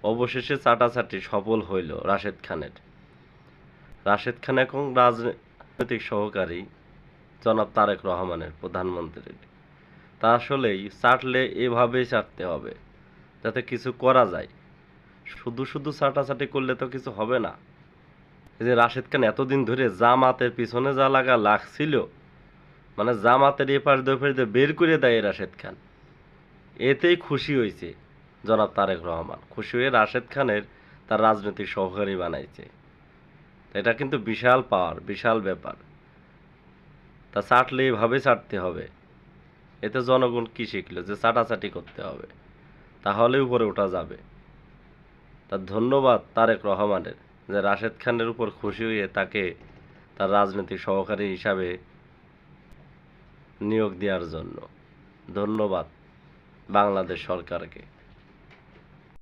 অবশেষে চাটাচাটি সফল হইল রাশেদ খানের। রাশেদ খান এখন রাজনৈতিক সহকারী জনাব তারেক রহমানের, প্রধানমন্ত্রীর। তা আসলেই চাটলে এভাবেই চাটতে হবে, যাতে কিছু করা যায়। শুধু শুধু চাটাচাটি করলে তো কিছু হবে না। এই যে রাশেদ খান এতদিন ধরে জামাতের পিছনে যা লাগছিল, মানে জামাতের এপাশ দোপাশ দিয়ে বের করে দেয় রাশেদ খান, এতেই খুশি হয়েছে জনাব তারেক রহমান। খুশি হয়ে রাশেদ খানের তার রাজনৈতিক সহকারী বানাইছে। এটা কিন্তু বিশাল পাওয়ার, বিশাল ব্যাপার। তা চাটলে এভাবে চাটতে হবে। এতে জনগণ কি শিখলো? যে চাটাচাটি করতে হবে, তাহলে উপরে ওঠা যাবে। তার ধন্যবাদ তারেক রহমানের, যে রাশেদ খানের উপর খুশি হয়ে তাকে তার রাজনৈতিক সহকারী হিসাবে নিয়োগ দেওয়ার জন্য। ধন্যবাদ বাংলাদেশ সরকারকে।